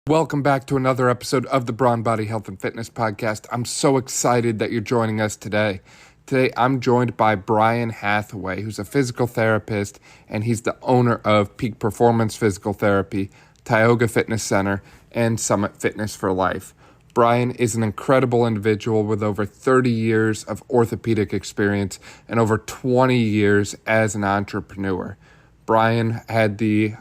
Welcome back to another episode of the Brawn Body Health and Fitness Podcast. I'm so excited that you're joining us today. Today, I'm joined by Bryan Hathaway, who's a physical therapist, and he's the owner of Peak Performance Physical Therapy, Tioga Fitness Center, and Summit Fitness for Life. Bryan is an incredible individual with over 30 years of orthopedic experience and over 20 years as an entrepreneur. Bryan had the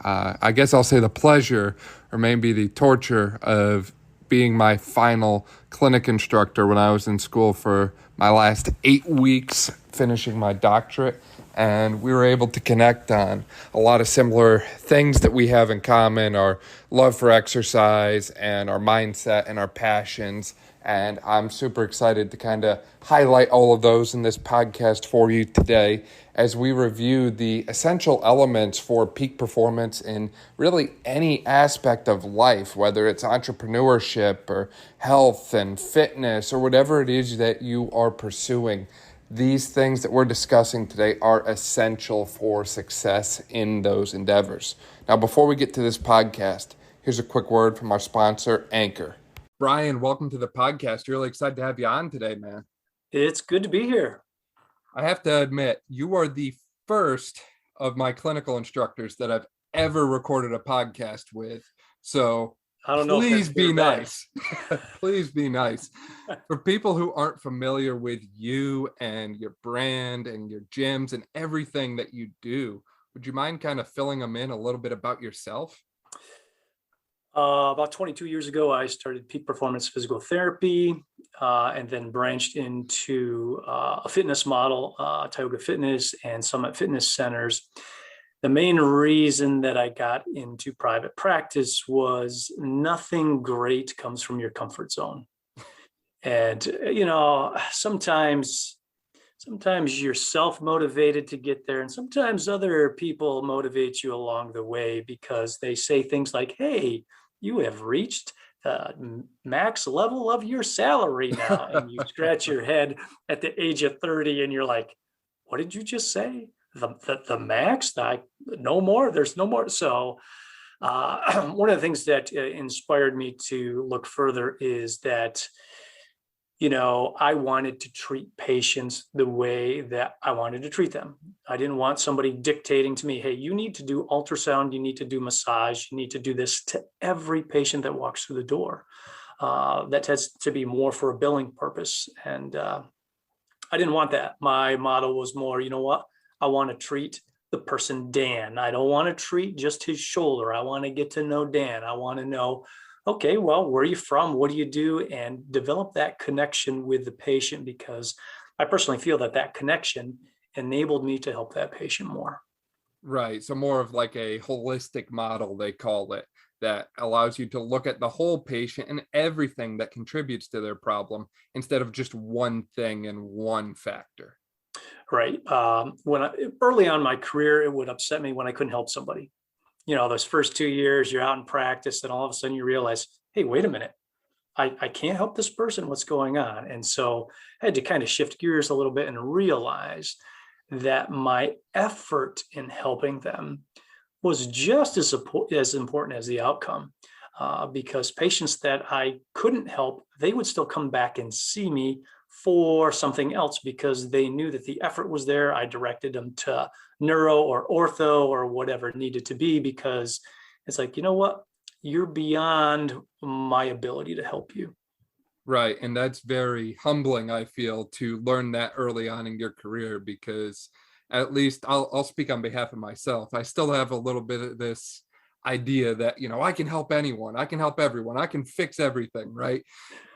pleasure or maybe the torture of being my final clinic instructor when I was in school for my last 8 weeks finishing my doctorate. And we were able to connect on a lot of similar things that we have in common, our love for exercise and our mindset and our passions. And I'm super excited to kind of highlight all of those in this podcast for you today as we review the essential elements for peak performance in really any aspect of life, whether it's entrepreneurship or health and fitness or whatever it is that you are pursuing. These things that we're discussing today are essential for success in those endeavors. Now, before we get to this podcast, here's a quick word from our sponsor, Anchor. Bryan, welcome to the podcast. Really excited to have you on today, man. It's good to be here. I have to admit, you are the first of my clinical instructors that I've ever recorded a podcast with. So please be nice. Please be nice. For people who aren't familiar with you and your brand and your gyms and everything that you do, would you mind kind of filling them in a little bit about yourself? About 22 years ago, I started Peak Performance Physical Therapy and then branched into a fitness model, Tioga Fitness and Summit Fitness Centers. The main reason that I got into private practice was nothing great comes from your comfort zone. And, sometimes you're self-motivated to get there, and sometimes other people motivate you along the way because they say things like, hey, you have reached the max level of your salary now. And you scratch your head at the age of 30 and you're like, what did you just say? The max? No more? There's no more. So one of the things that inspired me to look further is that I wanted to treat patients the way that I wanted to treat them. I didn't want somebody dictating to me, hey, you need to do ultrasound, you need to do massage, you need to do this to every patient that walks through the door. That tends to be more for a billing purpose. And I didn't want that. My model was more, I want to treat the person Dan. I don't want to treat just his shoulder. I want to get to know Dan. I want to know, okay, well, where are you from? What do you do? And develop that connection with the patient, because I personally feel that connection enabled me to help that patient more. Right. So more of like a holistic model, they call it, that allows you to look at the whole patient and everything that contributes to their problem instead of just one thing and one factor. Right. Early on in my career, it would upset me when I couldn't help somebody. Those first 2 years, you're out in practice, and all of a sudden you realize, hey, wait a minute, I can't help this person. What's going on? And so I had to kind of shift gears a little bit and realize that my effort in helping them was just as important as the outcome, because patients that I couldn't help, they would still come back and see me for something else because they knew that the effort was there. I directed them to neuro or ortho or whatever it needed to be, because it's like, you know what? You're beyond my ability to help you. Right. And that's very humbling, I feel, to learn that early on in your career, because at least I'll speak on behalf of myself. I still have a little bit of this idea that, I can help anyone, I can help everyone, I can fix everything, right?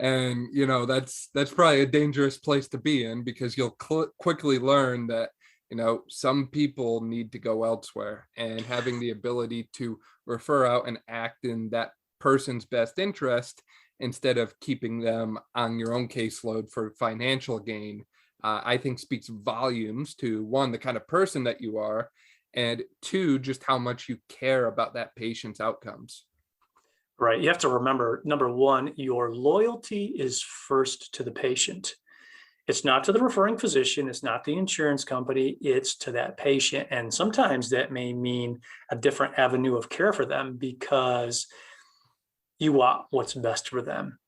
And, that's probably a dangerous place to be in, because you'll quickly learn that, some people need to go elsewhere, and having the ability to refer out and act in that person's best interest instead of keeping them on your own caseload for financial gain, I think speaks volumes to, one, the kind of person that you are, and two, just how much you care about that patient's outcomes. Right. You have to remember, number one, your loyalty is first to the patient. It's not to the referring physician. It's not the insurance company. It's to that patient. And sometimes that may mean a different avenue of care for them, because You want what's best for them.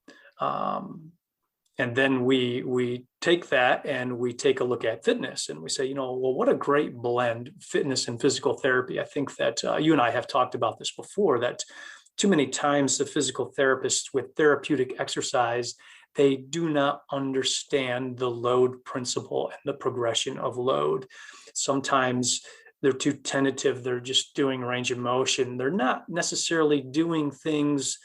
And then we take that and we take a look at fitness and we say, well, what a great blend, fitness and physical therapy. I think that you and I have talked about this before, that too many times the physical therapists with therapeutic exercise, they do not understand the load principle and the progression of load. Sometimes they're too tentative. They're just doing range of motion. They're not necessarily doing things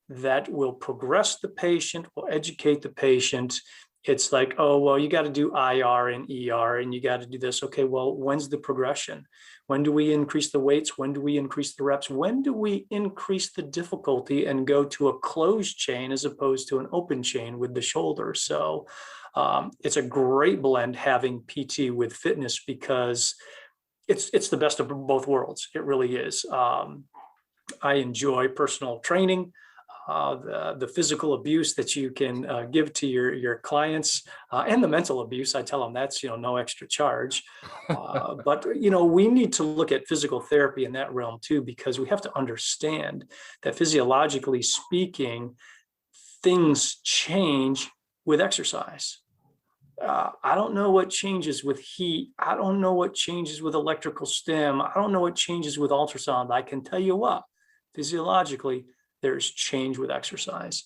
that will progress the patient, will educate the patient. It's like, oh, well, you got to do IR and ER and you got to do this. Okay, well, when's the progression? When do we increase the weights? When do we increase the reps? When do we increase the difficulty and go to a closed chain as opposed to an open chain with the shoulder? So it's a great blend having PT with fitness because it's the best of both worlds. It really is. I enjoy personal training. The physical abuse that you can give to your clients and the mental abuse, I tell them that's, no extra charge. But, we need to look at physical therapy in that realm too, because we have to understand that physiologically speaking, things change with exercise. I don't know what changes with heat. I don't know what changes with electrical stim. I don't know what changes with ultrasound. I can tell you what, physiologically, there's change with exercise.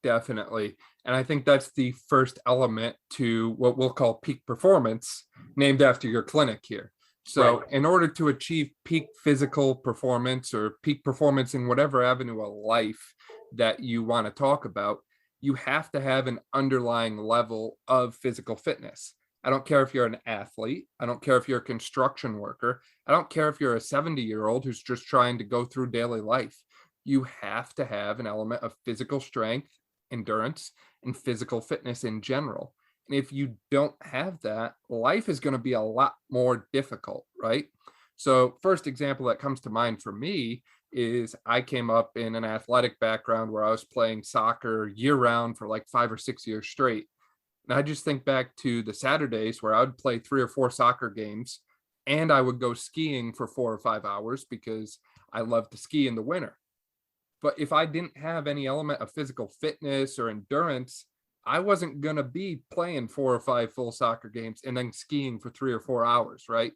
Definitely. And I think that's the first element to what we'll call peak performance, named after your clinic here. So in order to achieve peak physical performance or peak performance in whatever avenue of life that you want to talk about, you have to have an underlying level of physical fitness. I don't care if you're an athlete. I don't care if you're a construction worker. I don't care if you're a 70-year-old who's just trying to go through daily life. You have to have an element of physical strength, endurance, and physical fitness in general. And if you don't have that, life is going to be a lot more difficult, right? So first example that comes to mind for me is I came up in an athletic background where I was playing soccer year round for like 5 or 6 years straight. And I just think back to the Saturdays where I would play 3 or 4 soccer games and I would go skiing for 4 or 5 hours because I love to ski in the winter. But if I didn't have any element of physical fitness or endurance, I wasn't going to be playing 4 or 5 full soccer games and then skiing for 3 or 4 hours, right?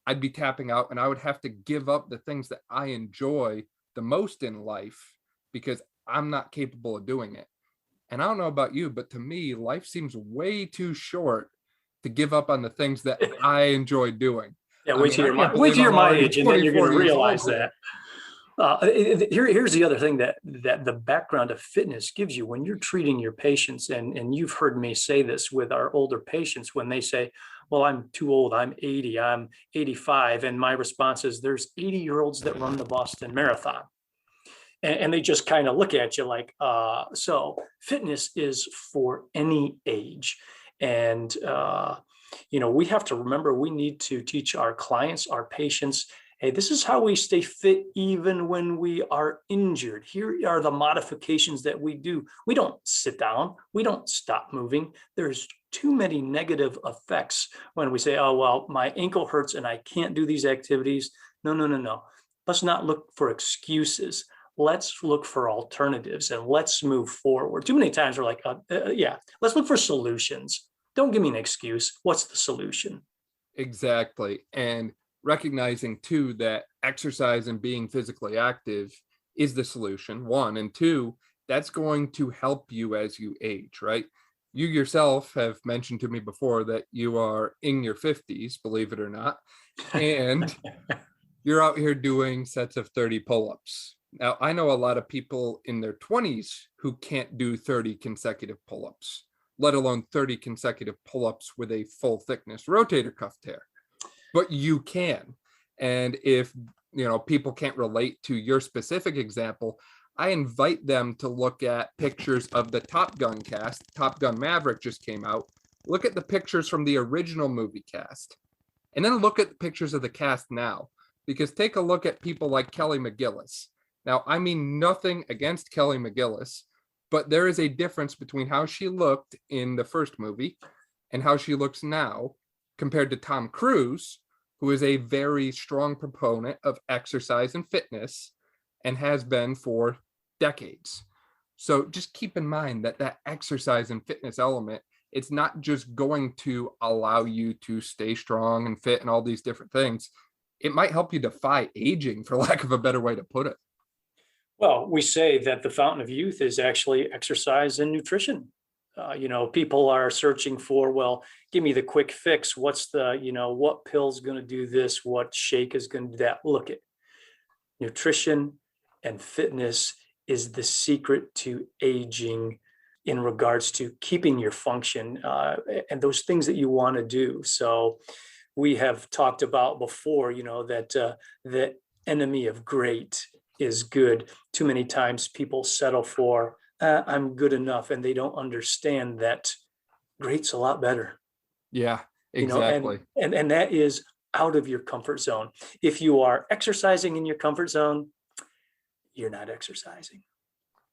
I'd be tapping out and I would have to give up the things that I enjoy the most in life because I'm not capable of doing it. And I don't know about you, but to me, life seems way too short to give up on the things that I enjoy doing. Yeah, wait till you're my age and then you're going to realize that. Here's the other thing that the background of fitness gives you when you're treating your patients, and you've heard me say this with our older patients when they say, well, I'm too old, I'm 80, I'm 85. And my response is, there's 80-year-olds that run the Boston Marathon. And they just kind of look at you like, so fitness is for any age. And, we have to remember we need to teach our clients, our patients, hey, this is how we stay fit even when we are injured. Here are the modifications that we do. We don't sit down. We don't stop moving. There's too many negative effects when we say, oh, well, my ankle hurts and I can't do these activities. No. Let's not look for excuses. Let's look for alternatives and let's move forward. Too many times we're like, let's look for solutions. Don't give me an excuse. What's the solution? Exactly. And recognizing too that exercise and being physically active is the solution, one, and two, that's going to help you as you age, right? You yourself have mentioned to me before that you are in your 50s, believe it or not, and you're out here doing sets of 30 pull-ups. Now, I know a lot of people in their 20s who can't do 30 consecutive pull-ups, let alone 30 consecutive pull-ups with a full thickness rotator cuff tear. But you can. And if, people can't relate to your specific example, I invite them to look at pictures of the Top Gun cast. Top Gun Maverick just came out. Look at the pictures from the original movie cast. And then look at the pictures of the cast now. Because take a look at people like Kelly McGillis. Now, I mean nothing against Kelly McGillis, but there is a difference between how she looked in the first movie and how she looks now, compared to Tom Cruise, who is a very strong proponent of exercise and fitness and has been for decades. So just keep in mind that that exercise and fitness element, it's not just going to allow you to stay strong and fit and all these different things. It might help you defy aging, for lack of a better way to put it. Well, we say that the fountain of youth is actually exercise and nutrition. People are searching for, well, give me the quick fix. What's what pill's going to do this? What shake is going to do that? Look at nutrition and fitness is the secret to aging in regards to keeping your function and those things that you want to do. So we have talked about before, that the enemy of great is good. Too many times people settle for, I'm good enough, and they don't understand that great's a lot better. Yeah, exactly. And that is out of your comfort zone. If you are exercising in your comfort zone, you're not exercising.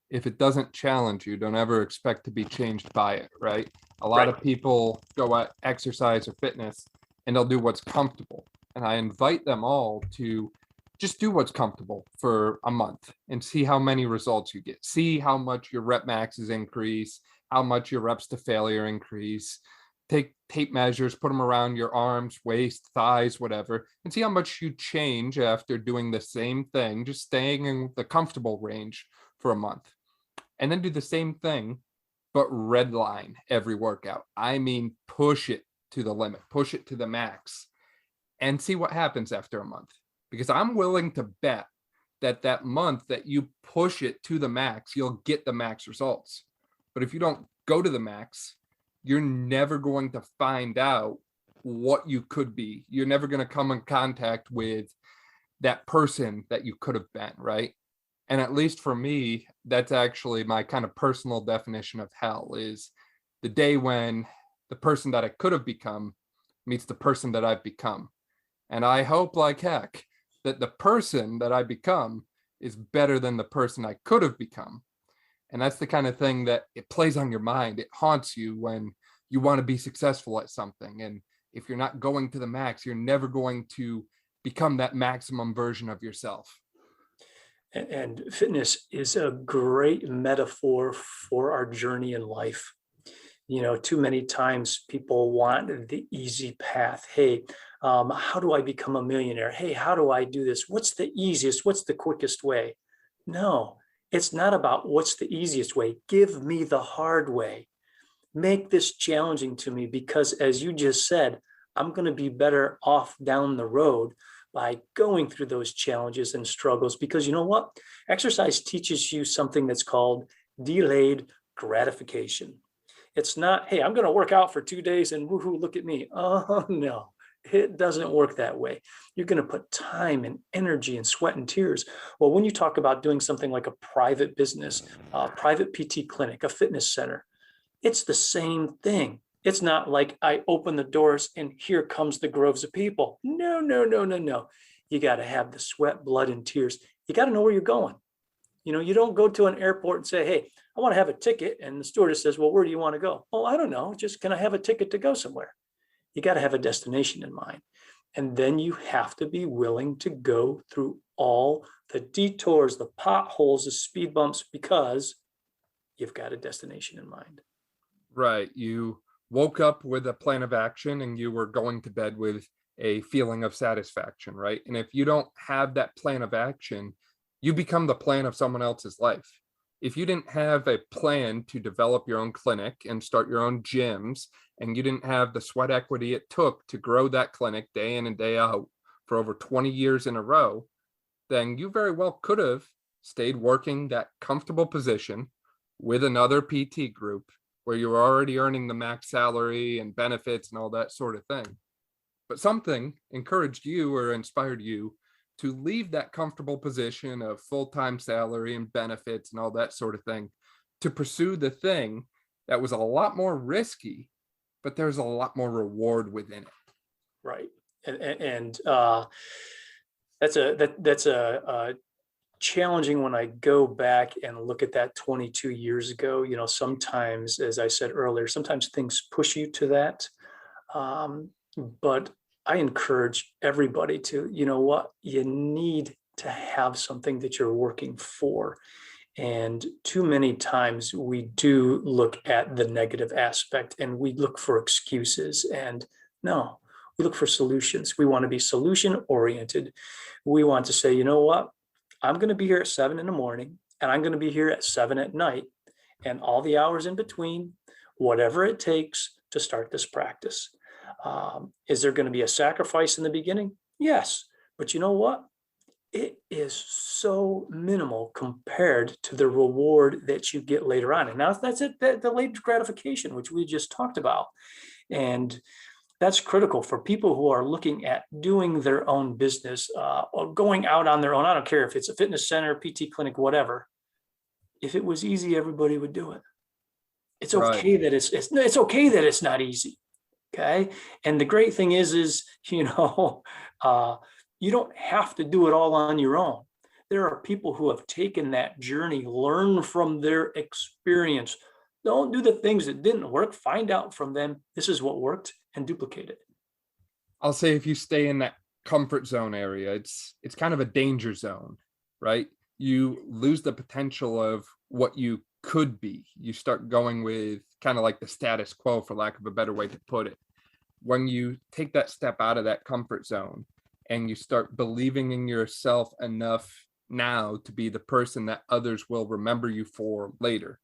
If it doesn't challenge you, don't ever expect to be changed by it, right? A lot of people go at exercise or fitness and they'll do what's comfortable. And I invite them all to just do what's comfortable for a month and see how many results you get. See how much your rep maxes increase, how much your reps to failure increase. Take tape measures, put them around your arms, waist, thighs, whatever, and see how much you change after doing the same thing, just staying in the comfortable range for a month. And then do the same thing, but red line every workout. I mean, push it to the limit, push it to the max, and see what happens after a month. Because I'm willing to bet that that month that you push it to the max, you'll get the max results. But if you don't go to the max, you're never going to find out what you could be. You're never going to come in contact with that person that you could have been, right? And at least for me, that's actually my kind of personal definition of hell, is the day when the person that I could have become meets the person that I've become. And I hope like heck that the person that I become is better than the person I could have become. And that's the kind of thing that it plays on your mind. It haunts you when you want to be successful at something. And if you're not going to the max, you're never going to become that maximum version of yourself. And fitness is a great metaphor for our journey in life. Too many times people want the easy path. Hey, how do I become a millionaire? Hey, how do I do this? What's the easiest? What's the quickest way? No, it's not about what's the easiest way. Give me the hard way. Make this challenging to me, because as you just said, I'm going to be better off down the road by going through those challenges and struggles. Because you know what? Exercise teaches you something that's called delayed gratification. It's not, hey, I'm going to work out for 2 days and woohoo, look at me. Oh, no, it doesn't work that way. You're going to put time and energy and sweat and tears. Well, when you talk about doing something like a private business, a private PT clinic, a fitness center, it's the same thing. It's not like I open the doors and here comes the groves of people. No, no, no, no, no. You got to have the sweat, blood, and tears. You got to know where you're going. You don't go to an airport and say, hey, I want to have a ticket. And the stewardess says, well, where do you want to go? Oh, I don't know. Just can I have a ticket to go somewhere? You got to have a destination in mind. And then you have to be willing to go through all the detours, the potholes, the speed bumps, because you've got a destination in mind. Right. You woke up with a plan of action and you were going to bed with a feeling of satisfaction, right? And if you don't have that plan of action, you become the plan of someone else's life. If you didn't have a plan to develop your own clinic and start your own gyms, and you didn't have the sweat equity it took to grow that clinic day in and day out for over 20 years in a row, then you very well could have stayed working that comfortable position with another PT group where you were already earning the max salary and benefits and all that sort of thing. But something encouraged you or inspired you to leave that comfortable position of full-time salary and benefits and all that sort of thing to pursue the thing that was a lot more risky, but there's a lot more reward within it. Right. And that's a challenging when I go back and look at that 22 years ago. Sometimes, as I said earlier, sometimes things push you to that. But I encourage everybody to, you know what, you need to have something that you're working for. And too many times we do look at the negative aspect and we look for excuses. And no, we look for solutions. We want to be solution oriented. We want to say, you know what? I'm going to be here at 7 in the morning and I'm going to be here at 7 at night, and all the hours in between, whatever it takes to start this practice. Is there going to be a sacrifice in the beginning? Yes. But you know what? It is so minimal compared to the reward that you get later on. And now that's it, the delayed gratification, which we just talked about. And that's critical for people who are looking at doing their own business, or going out on their own. I don't care if it's a fitness center, PT clinic, whatever. If it was easy, everybody would do it. It's okay that it's okay that it's not easy. Okay. And the great thing is, you don't have to do it all on your own. There are people who have taken that journey, learn from their experience. Don't do the things that didn't work. Find out from them, this is what worked, and duplicate it. I'll say if you stay in that comfort zone area, it's kind of a danger zone, right? You lose the potential of what you could be. You start going with kind of like the status quo, for lack of a better way to put it. When you take that step out of that comfort zone and you start believing in yourself enough now to be the person that others will remember you for later,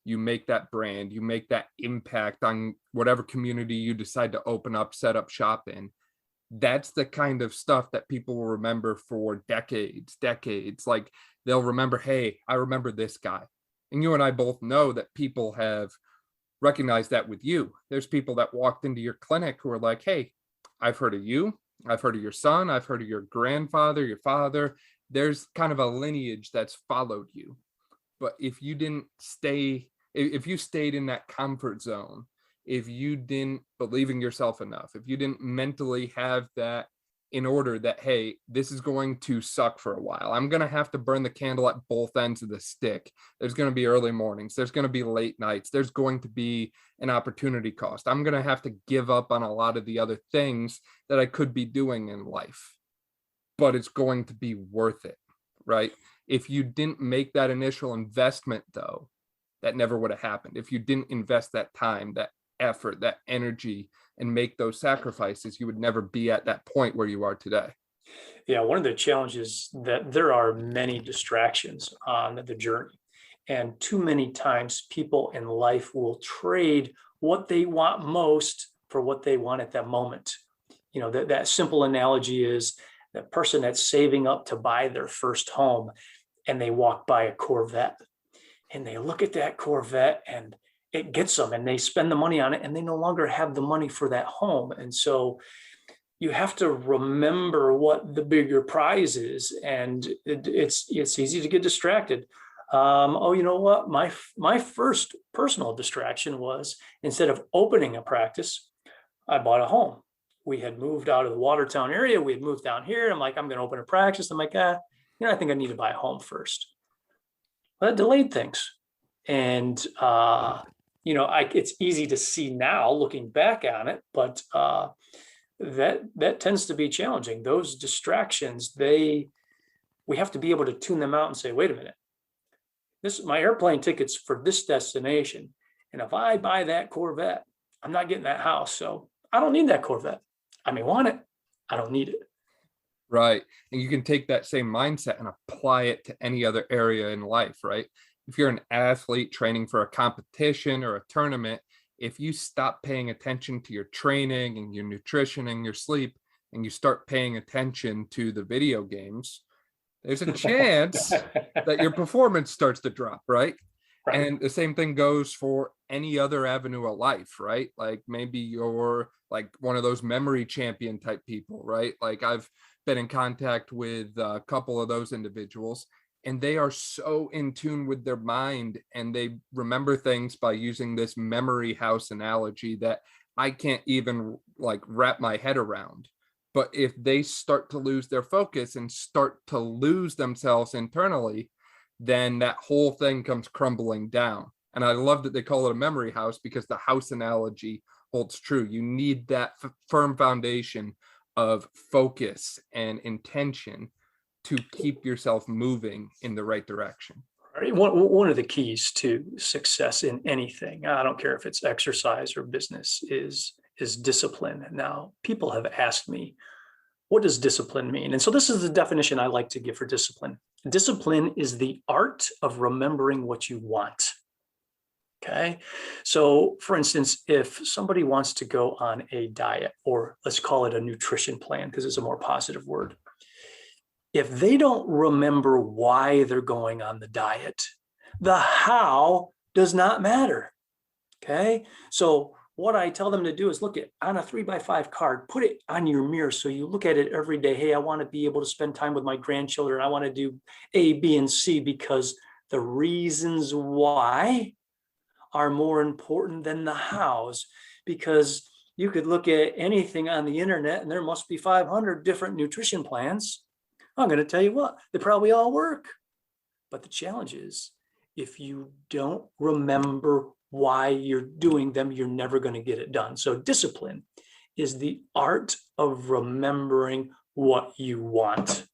you make that brand, you make that impact on whatever community you decide to open up, set up shop in. That's the kind of stuff that people will remember for decades. Like they'll remember, hey, I remember this guy. And you and I both know that people have recognized that with you. There's people that walked into your clinic who are like, hey, I've heard of you. I've heard of your son. I've heard of your grandfather, your father. There's kind of a lineage that's followed you. But if you stayed in that comfort zone, if you didn't believe in yourself enough, if you didn't mentally have that in order that, hey, this is going to suck for a while. I'm going to have to burn the candle at both ends of the stick. There's going to be early mornings. There's going to be late nights. There's going to be an opportunity cost. I'm going to have to give up on a lot of the other things that I could be doing in life, but it's going to be worth it, right? If you didn't make that initial investment, though, that never would have happened. If you didn't invest that time, that effort, that energy, and make those sacrifices, you would never be at that point where you are today. Yeah, one of the challenges that there are many distractions on the journey. And too many times people in life will trade what they want most for what they want at that moment. That simple analogy is the person that's saving up to buy their first home, and they walk by a Corvette and they look at that Corvette and it gets them, and they spend the money on it, and they no longer have the money for that home. And so you have to remember what the bigger prize is, and it's easy to get distracted. You know what? My first personal distraction was, instead of opening a practice, I bought a home. We had moved out of the Watertown area. We had moved down here. I'm like, I'm going to open a practice. I'm like, I think I need to buy a home first. Well, that delayed things. And, it's easy to see now looking back on it, but that tends to be challenging. Those distractions, we have to be able to tune them out and say, wait a minute, my airplane ticket's for this destination. And if I buy that Corvette, I'm not getting that house. So I don't need that Corvette. I may want it. I don't need it. Right. And you can take that same mindset and apply it to any other area in life, right? If you're an athlete training for a competition or a tournament, if you stop paying attention to your training and your nutrition and your sleep, and you start paying attention to the video games, there's a chance that your performance starts to drop, right? Right. And the same thing goes for any other avenue of life, right? Like maybe you're like one of those memory champion type people, right? Like I've been in contact with a couple of those individuals, and they are so in tune with their mind, and they remember things by using this memory house analogy that I can't even like wrap my head around. But if they start to lose their focus and start to lose themselves internally, then that whole thing comes crumbling down. And I love that they call it a memory house, because the house analogy holds true. You need that firm foundation of focus and intention to keep yourself moving in the right direction. Right. One of the keys to success in anything, I don't care if it's exercise or business, is discipline. Now, people have asked me, what does discipline mean? And so this is the definition I like to give for discipline. Discipline is the art of remembering what you want. Okay. So for instance, if somebody wants to go on a diet, or let's call it a nutrition plan, because it's a more positive word. If they don't remember why they're going on the diet, the how does not matter. Okay. So what I tell them to do is look at on a 3x5 card, put it on your mirror. So you look at it every day. Hey, I want to be able to spend time with my grandchildren. I want to do A, B, and C, because the reasons why are more important than the hows, because you could look at anything on the internet and there must be 500 different nutrition plans. I'm going to tell you what, they probably all work. But the challenge is, if you don't remember why you're doing them, you're never going to get it done. So discipline is the art of remembering what you want.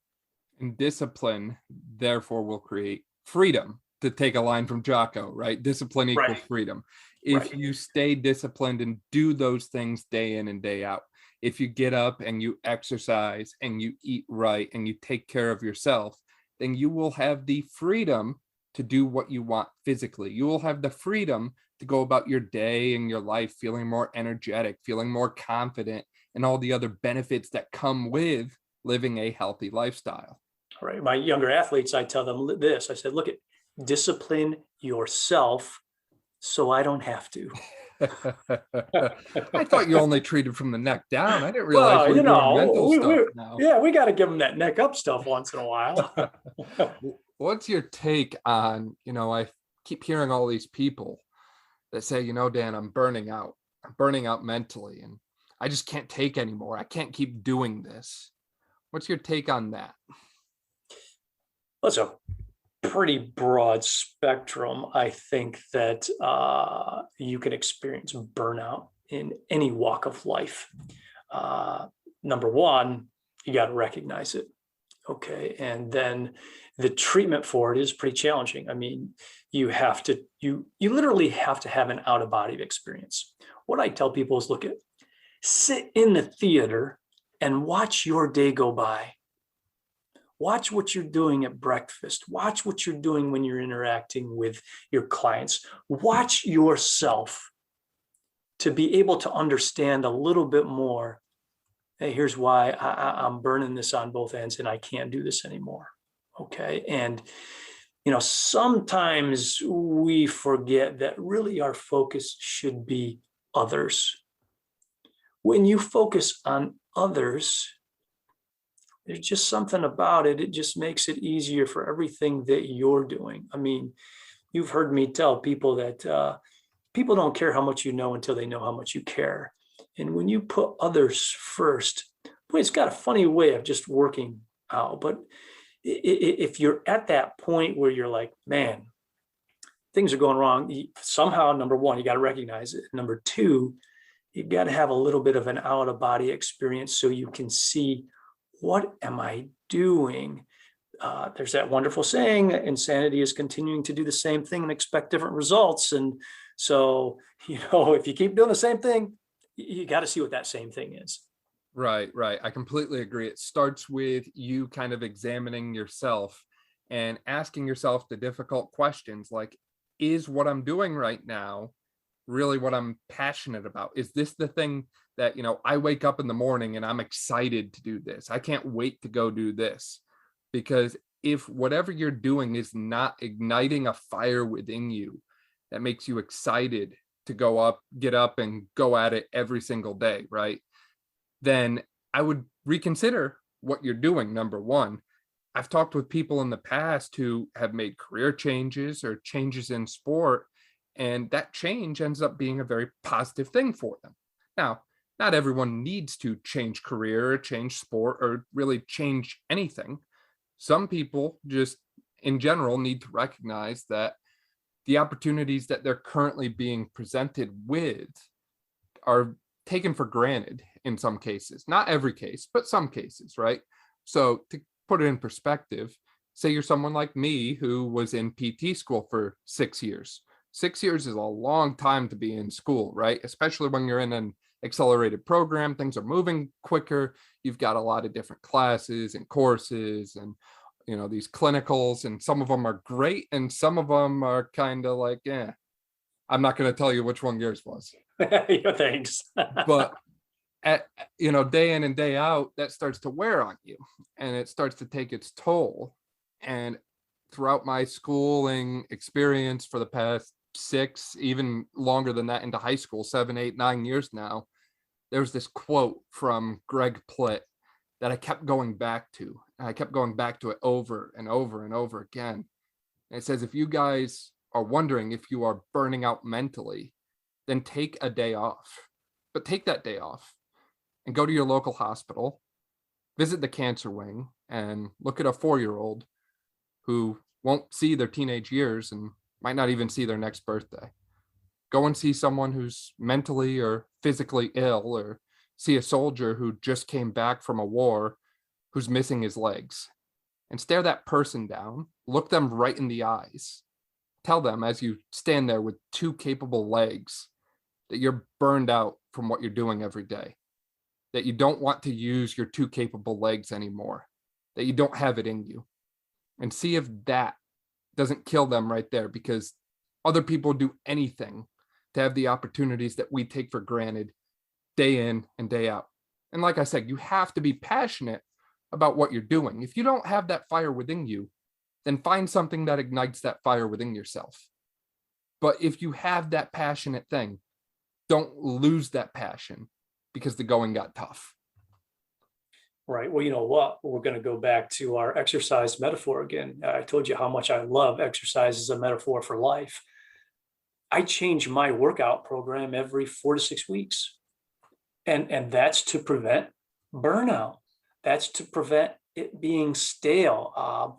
And discipline, therefore, will create freedom, to take a line from Jocko, right? Discipline equals freedom. If you stay disciplined and do those things day in and day out, if you get up and you exercise and you eat right and you take care of yourself, then you will have the freedom to do what you want physically. You will have the freedom to go about your day and your life feeling more energetic, feeling more confident, and all the other benefits that come with living a healthy lifestyle. Right. My younger athletes, I tell them this. I said, look, discipline yourself so I don't have to. I thought you only treated from the neck down. I didn't realize we were doing mental stuff now. Yeah, we got to give them that neck up stuff once in a while. What's your take on, I keep hearing all these people that say, Dan, I'm burning out. I'm burning out mentally, and I just can't take anymore. I can't keep doing this. What's your take on that? Well, it's a pretty broad spectrum. I think that you can experience burnout in any walk of life. Number one, you got to recognize it. Okay. And then the treatment for it is pretty challenging. I mean, you literally have to have an out of body experience. What I tell people is sit in the theater and watch your day go by. Watch what you're doing at breakfast. Watch what you're doing when you're interacting with your clients. Watch yourself to be able to understand a little bit more. Hey, here's why I'm burning this on both ends and I can't do this anymore. Okay. And, sometimes we forget that really our focus should be others. When you focus on others, there's just something about it. It just makes it easier for everything that you're doing. I mean, you've heard me tell people that people don't care how much you know until they know how much you care. And when you put others first, boy, it's got a funny way of just working out. But if you're at that point where you're like, man, things are going wrong, somehow, number one, you got to recognize it. Number two, you got to have a little bit of an out of body experience so you can see, what am I doing? There's that wonderful saying that insanity is continuing to do the same thing and expect different results. And so, if you keep doing the same thing, you got to see what that same thing is. Right. I completely agree. It starts with you kind of examining yourself and asking yourself the difficult questions like, is what I'm doing right now really what I'm passionate about? Is this the thing that, I wake up in the morning and I'm excited to do this? I can't wait to go do this. Because if whatever you're doing is not igniting a fire within you that makes you excited to get up and go at it every single day, right? Then I would reconsider what you're doing, number one. I've talked with people in the past who have made career changes or changes in sport, and that change ends up being a very positive thing for them. Now, not everyone needs to change career or change sport or really change anything. Some people just in general need to recognize that the opportunities that they're currently being presented with are taken for granted in some cases, not every case, but some cases, right? So to put it in perspective, say you're someone like me who was in PT school for 6 years. 6 years is a long time to be in school, right? Especially when you're in an accelerated program, things are moving quicker. You've got a lot of different classes and courses and, these clinicals, and some of them are great and some of them are kind of like, I'm not going to tell you which one yours was. Yeah, thanks. But day in and day out, that starts to wear on you and it starts to take its toll. And throughout my schooling experience for the past 6, even longer than that, into high school, 7, 8, 9 years now, there's this quote from Greg Plitt that I kept going back to. And I kept going back to it over and over and over again. And it says, if you guys are wondering if you are burning out mentally, then take a day off. But take that day off and go to your local hospital, visit the cancer wing, and look at a 4-year-old who won't see their teenage years and might not even see their next birthday. Go and see someone who's mentally or physically ill, or see a soldier who just came back from a war who's missing his legs, and stare that person down, look them right in the eyes. Tell them, as you stand there with 2 capable legs, that you're burned out from what you're doing every day, that you don't want to use your 2 capable legs anymore, that you don't have it in you. And see if that doesn't kill them right there, because other people do anything to have the opportunities that we take for granted day in and day out. And like I said, you have to be passionate about what you're doing. If you don't have that fire within you, then find something that ignites that fire within yourself. But if you have that passionate thing, don't lose that passion because the going got tough. Right. Well, you know what? We're going to go back to our exercise metaphor again. I told you how much I love exercise as a metaphor for life. I change my workout program every 4 to 6 weeks. And that's to prevent burnout. That's to prevent it being stale.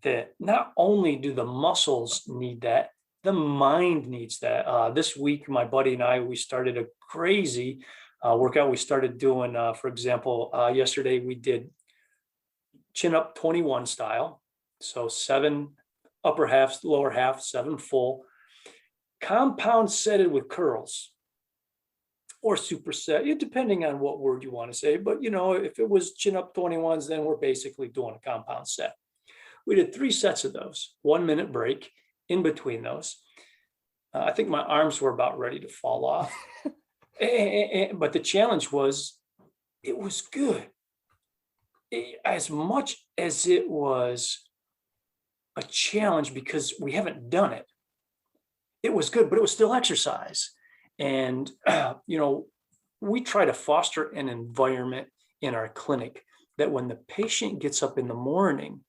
That not only do the muscles need that, the mind needs that. This week, my buddy and I, we started a crazy workout. We started doing, for example, yesterday we did chin up 21 style. So 7 upper half, lower half, 7 full. Compound setted with curls or superset, depending on what word you want to say. But, if it was chin up 21s, then we're basically doing a compound set. We did 3 sets of those, 1 minute break in between those. I think my arms were about ready to fall off. But the challenge was, it was good. As much as it was a challenge because we haven't done it, it was good, but it was still exercise. And, we try to foster an environment in our clinic that when the patient gets up in the morning,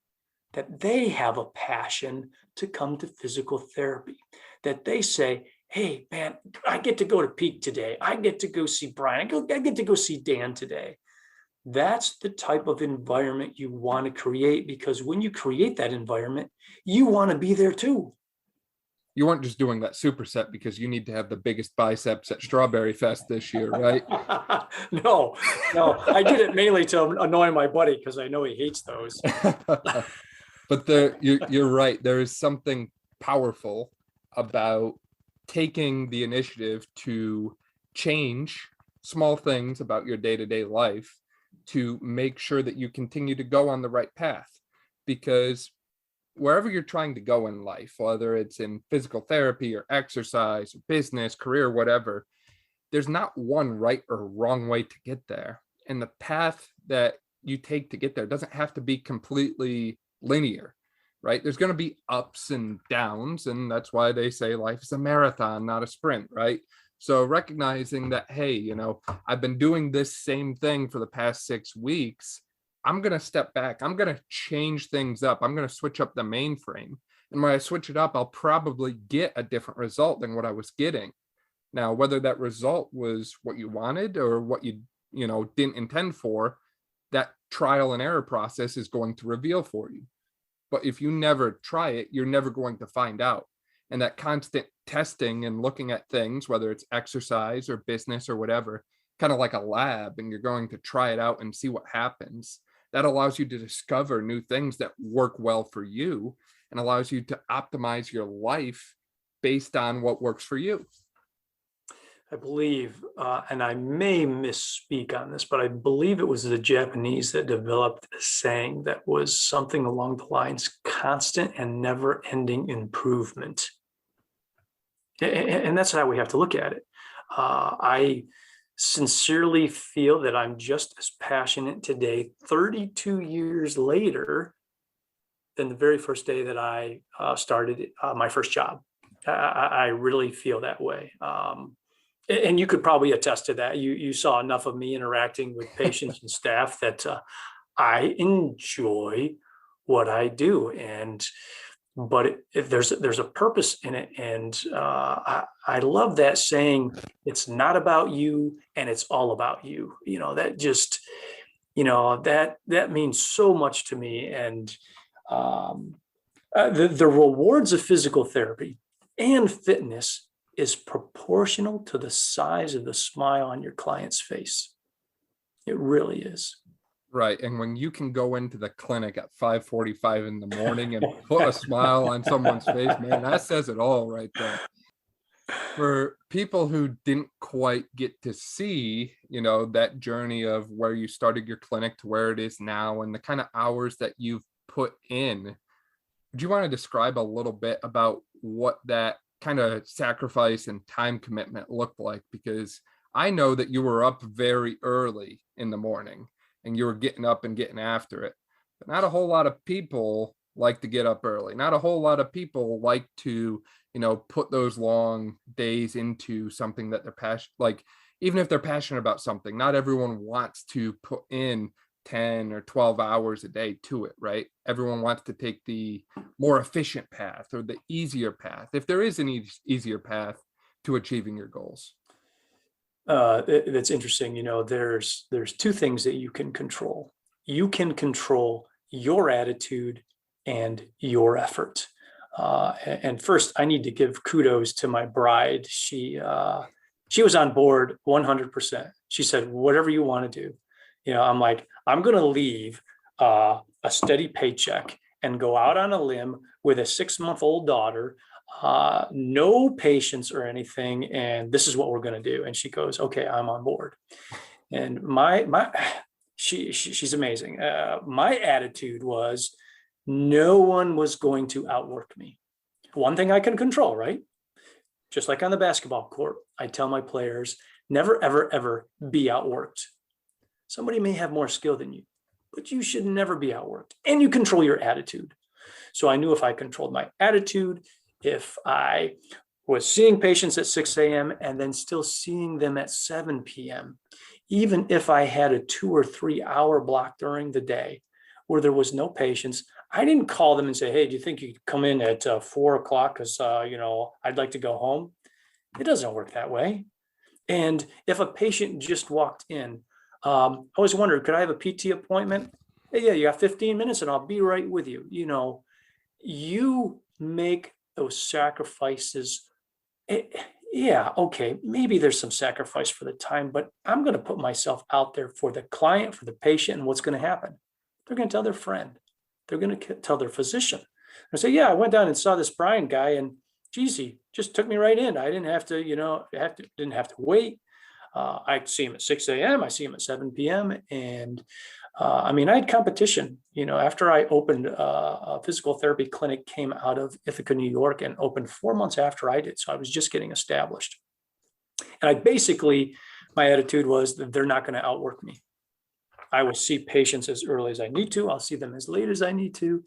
that they have a passion to come to physical therapy, that they say, hey, man, I get to go to Peak today. I get to go see Bryan. I get to go see Dan today. That's the type of environment you want to create, because when you create that environment, you want to be there too. You weren't just doing that superset because you need to have the biggest biceps at Strawberry Fest this year, right? No, I did it mainly to annoy my buddy because I know he hates those. But you're right. There is something powerful about taking the initiative to change small things about your day-to-day life to make sure that you continue to go on the right path. Because wherever you're trying to go in life, whether it's in physical therapy or exercise or business, career, whatever, there's not one right or wrong way to get there. And the path that you take to get there doesn't have to be completely linear, right? There's going to be ups and downs. And that's why they say life is a marathon, not a sprint, right? So recognizing that, hey, I've been doing this same thing for the past 6 weeks. I'm going to step back. I'm going to change things up. I'm going to switch up the mainframe. And when I switch it up, I'll probably get a different result than what I was getting. Now, whether that result was what you wanted or what you didn't intend for, that trial and error process is going to reveal for you. But if you never try it, you're never going to find out. And that constant testing and looking at things, whether it's exercise or business or whatever, kind of like a lab, and you're going to try it out and see what happens. that allows you to discover new things that work well for you and allows you to optimize your life based on what works for you. I believe, and I may misspeak on this, but I believe it was the Japanese that developed a saying that was something along the lines, constant and never ending improvement. And that's how we have to look at it. I sincerely feel that I'm just as passionate today, 32 years later, than the very first day that I started my first job. I really feel that way. And you could probably attest to that. You saw enough of me interacting with patients and staff that I enjoy what I do. But there's a purpose in it. And I love that saying, it's not about you and it's all about you. That just, that means so much to me. And the rewards of physical therapy and fitness is proportional to the size of the smile on your client's face. It really is. Right. And when you can go into the clinic at 5:45 in the morning and put a smile on someone's face, man, that says it all right there. For people who didn't quite get to see, that journey of where you started your clinic to where it is now and the kind of hours that you've put in, would you want to describe a little bit about what that kind of sacrifice and time commitment looked like? Because I know that you were up very early in the morning and you were getting up and getting after it, but not a whole lot of people like to get up early. Not a whole lot of people like to, put those long days into something that they're passionate, like even if they're passionate about something, not everyone wants to put in 10 or 12 hours a day to it, right? Everyone wants to take the more efficient path or the easier path, if there is an easier path to achieving your goals. That's interesting. There's two things that you can control. You can control your attitude and your effort. And first, I need to give kudos to my bride. She was on board 100%. She said, whatever you want to do. I'm like, I'm going to leave a steady paycheck and go out on a limb with a 6-month-old daughter, no patience or anything. And this is what we're going to do. And she goes, okay, I'm on board. And she's amazing. My attitude was no one was going to outwork me. One thing I can control, right? Just like on the basketball court, I tell my players, never, ever, ever be outworked. Somebody may have more skill than you, but you should never be outworked. And you control your attitude. So I knew if I controlled my attitude, if I was seeing patients at 6 a.m. and then still seeing them at 7 p.m., even if I had a 2 or 3 hour block during the day where there was no patients, I didn't call them and say, hey, do you think you could come in at 4 o'clock because, I'd like to go home? It doesn't work that way. And if a patient just walked in, I always wondered, could I have a PT appointment? Hey, yeah, you got 15 minutes and I'll be right with you. You make those sacrifices. Yeah, okay, maybe there's some sacrifice for the time, but I'm going to put myself out there for the client, for the patient, and what's going to happen? They're going to tell their friend. They're going to tell their physician. And say, yeah, I went down and saw this Bryan guy, and geez, he just took me right in. I didn't have to, didn't have to wait. I see him at 6 a.m. I see him at 7 p.m. And I had competition. After I opened a physical therapy clinic, came out of Ithaca, New York, and opened 4 months after I did. So I was just getting established. And my attitude was that they're not going to outwork me. I will see patients as early as I need to. I'll see them as late as I need to.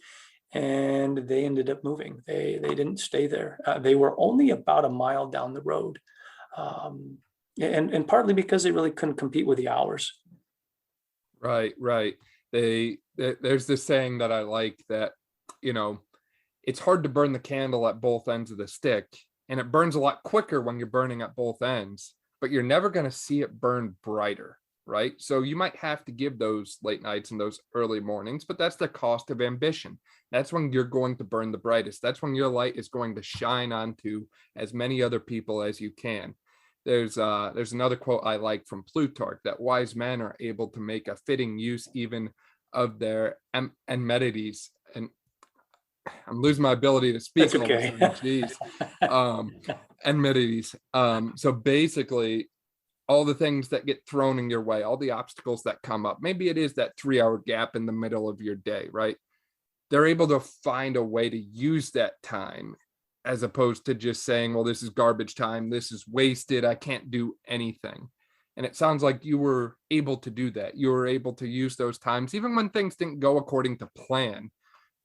And they ended up moving. They didn't stay there. They were only about a mile down the road. And partly because they really couldn't compete with the hours. Right. There's this saying that I like that, it's hard to burn the candle at both ends of the stick, and it burns a lot quicker when you're burning at both ends, but you're never going to see it burn brighter. Right. So you might have to give those late nights and those early mornings, but that's the cost of ambition. That's when you're going to burn the brightest. That's when your light is going to shine onto as many other people as you can. There's another quote I like from Plutarch, that wise men are able to make a fitting use even of their amenities. And I'm losing my ability to speak. That's okay. Jeez. Amenities. So basically, all the things that get thrown in your way, all the obstacles that come up. Maybe it is that 3-hour gap in the middle of your day, right? They're able to find a way to use that time as opposed to just saying, well, this is garbage time. This is wasted. I can't do anything. And it sounds like you were able to do that. You were able to use those times, even when things didn't go according to plan,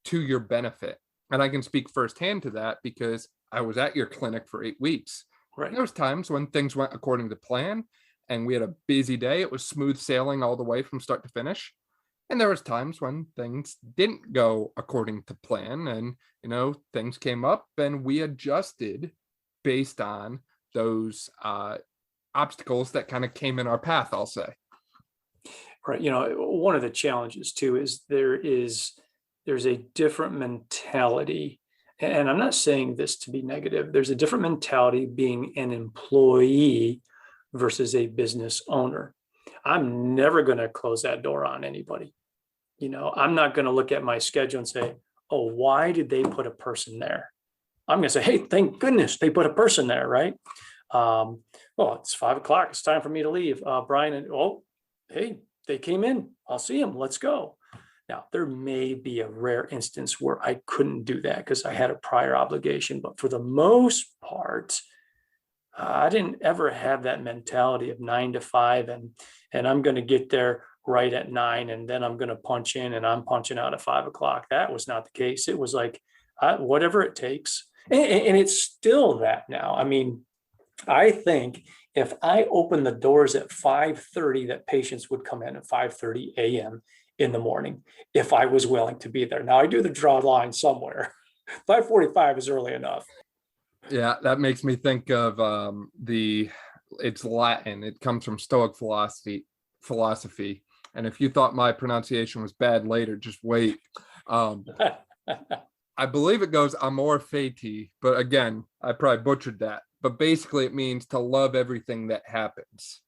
to your benefit. And I can speak firsthand to that because I was at your clinic for 8 weeks. Right. There was times when things went according to plan and we had a busy day. It was smooth sailing all the way from start to finish. And there was times when things didn't go according to plan and, things came up and we adjusted based on those obstacles that kind of came in our path, I'll say. Right. One of the challenges too is there's a different mentality. And I'm not saying this to be negative. There's a different mentality being an employee versus a business owner. I'm never going to close that door on anybody. I'm not going to look at my schedule and say, oh, why did they put a person there? I'm going to say, hey, thank goodness they put a person there, right? Well, it's 5:00. It's time for me to leave. Brian, hey, they came in. I'll see them. Let's go. Now, there may be a rare instance where I couldn't do that because I had a prior obligation, but for the most part, I didn't ever have that mentality of 9 to 5 and I'm going to get there right at 9 and then I'm going to punch in and I'm punching out at 5:00. That was not the case. It was like, whatever it takes. And it's still that now. I mean, I think if I opened the doors at 5:30, that patients would come in at 5:30 a.m. in the morning if I was willing to be there. Now I do the draw line somewhere. 5:45 is early enough. Yeah, that makes me think of it's Latin. It comes from Stoic philosophy. And if you thought my pronunciation was bad later, just wait. I believe it goes amor fati, but again, I probably butchered that. But basically it means to love everything that happens.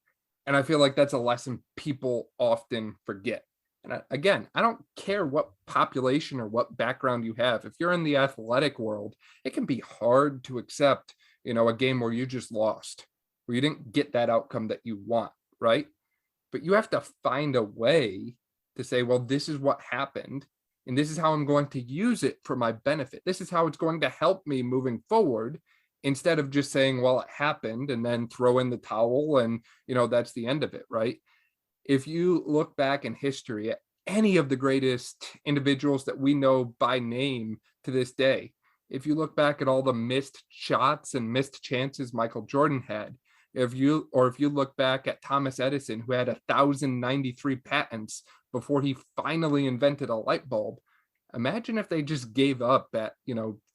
And I feel like that's a lesson people often forget. And again, I don't care what population or what background you have. If you're in the athletic world, it can be hard to accept, a game where you just lost, where you didn't get that outcome that you want, right? But you have to find a way to say, well, this is what happened, and this is how I'm going to use it for my benefit. This is how it's going to help me moving forward, instead of just saying, well, it happened, and then throw in the towel and, that's the end of it, right? If you look back in history at any of the greatest individuals that we know by name to this day, if you look back at all the missed shots and missed chances Michael Jordan had, if you look back at Thomas Edison, who had 1,093 patents before he finally invented a light bulb, imagine if they just gave up at,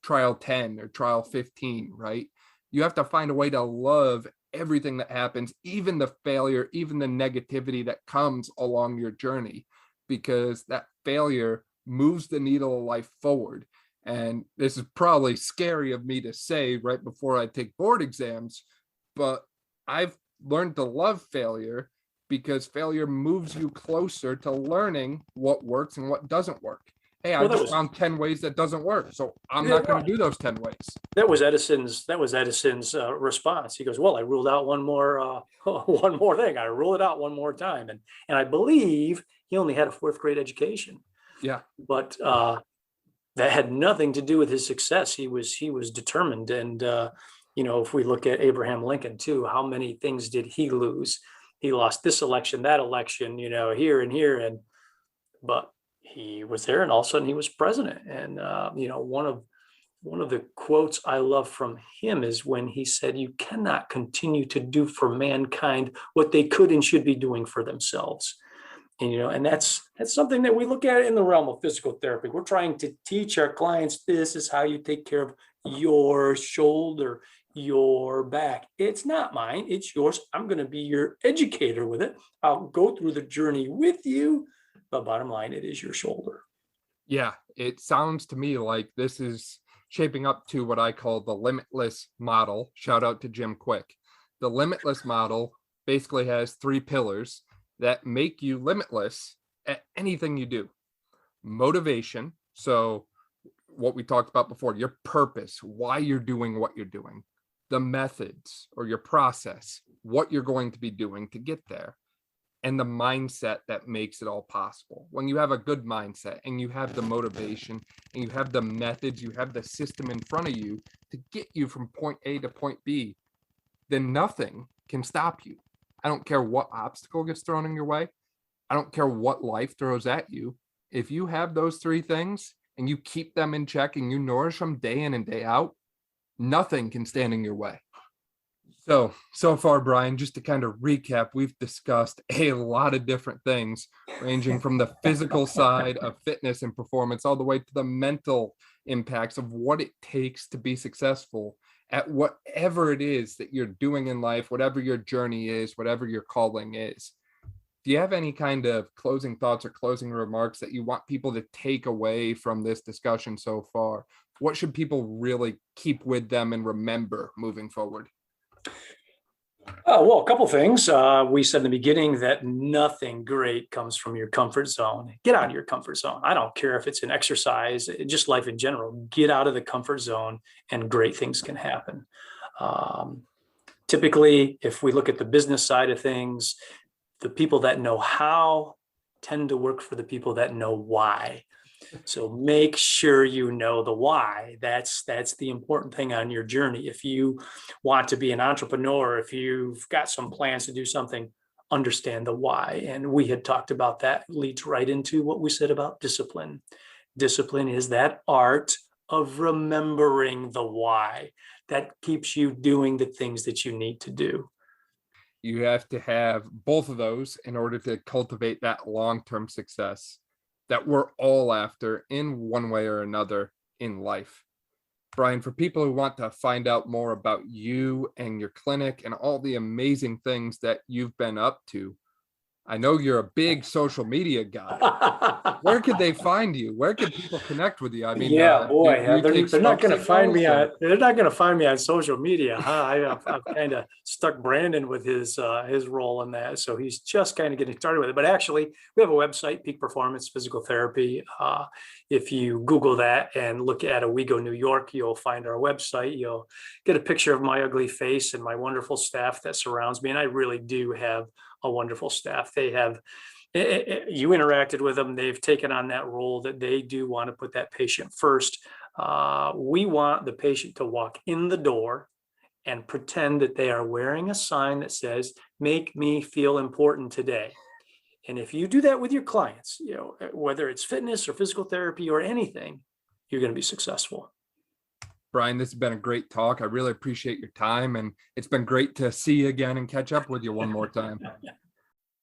trial 10 or trial 15, right? You have to find a way to love everything that happens, even the failure, even the negativity that comes along your journey, because that failure moves the needle of life forward. And this is probably scary of me to say right before I take board exams, but I've learned to love failure because failure moves you closer to learning what works and what doesn't work. Hey, I just found 10 ways that doesn't work, so I'm not going to do those 10 ways. That was Edison's response. He goes, well, I ruled out one more thing. I rule it out one more time. And I believe he only had a 4th grade education. Yeah. But that had nothing to do with his success. He was determined. And, if we look at Abraham Lincoln too, how many things did he lose? He lost this election, that election, here and here. But he was there, and all of a sudden he was president. And one of the quotes I love from him is when he said, "You cannot continue to do for mankind what they could and should be doing for themselves." And that's something that we look at in the realm of physical therapy. We're trying to teach our clients, this is how you take care of your shoulder, your back. It's not mine, it's yours. I'm going to be your educator with it. I'll go through the journey with you. But bottom line, it is your shoulder. Yeah, it sounds to me like this is shaping up to what I call the limitless model. Shout out to Jim Quick. The limitless model basically has 3 pillars that make you limitless at anything you do. Motivation. So what we talked about before, your purpose, why you're doing what you're doing, the methods or your process, what you're going to be doing to get there, and the mindset that makes it all possible. When you have a good mindset and you have the motivation and you have the methods, you have the system in front of you to get you from point A to point B, then nothing can stop you. I don't care what obstacle gets thrown in your way. I don't care what life throws at you. If you have those three things and you keep them in check and you nourish them day in and day out, nothing can stand in your way. So far, Bryan, just to kind of recap, we've discussed a lot of different things, ranging from the physical side of fitness and performance all the way to the mental impacts of what it takes to be successful at whatever it is that you're doing in life, whatever your journey is, whatever your calling is. Do you have any kind of closing thoughts or closing remarks that you want people to take away from this discussion so far? What should people really keep with them and remember moving forward? Well, a couple things. We said in the beginning that nothing great comes from your comfort zone. Get out of your comfort zone. I don't care if it's an exercise, just life in general. Get out of the comfort zone and great things can happen. Typically, if we look at the business side of things, the people that know how tend to work for the people that know why. So make sure you know the why. That's the important thing on your journey. If you want to be an entrepreneur, if you've got some plans to do something, understand the why. And we had talked about that, leads right into what we said about discipline. Discipline is that art of remembering the why that keeps you doing the things that you need to do. You have to have both of those in order to cultivate that long-term success that we're all after in one way or another in life. Bryan, for people who want to find out more about you and your clinic and all the amazing things that you've been up to, I know you're a big social media guy. Where could they find you? Where could people connect with you? I mean, boy, they're not going to find me on. They're not going to find me on social media. I've kind of stuck Brandon with his role in that, so he's just kind of getting started with it. But actually, we have a website, Peak Performance Physical Therapy. If you Google that and look at Owego, New York, you'll find our website. You'll get a picture of my ugly face and my wonderful staff that surrounds me, and I really do have a wonderful staff. They have, you interacted with them. They've taken on that role that they do want to put that patient first. We want the patient to walk in the door and pretend that they are wearing a sign that says, "Make me feel important today." And if you do that with your clients, whether it's fitness or physical therapy or anything, you're going to be successful. Bryan, this has been a great talk. I really appreciate your time, and it's been great to see you again and catch up with you one more time.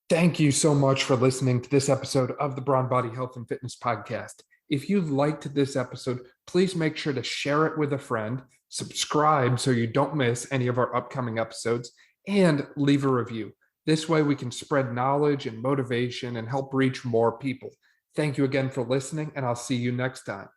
Thank you so much for listening to this episode of the Brawn Body Health and Fitness Podcast. If you liked this episode, please make sure to share it with a friend, subscribe so you don't miss any of our upcoming episodes, and leave a review. This way we can spread knowledge and motivation and help reach more people. Thank you again for listening, and I'll see you next time.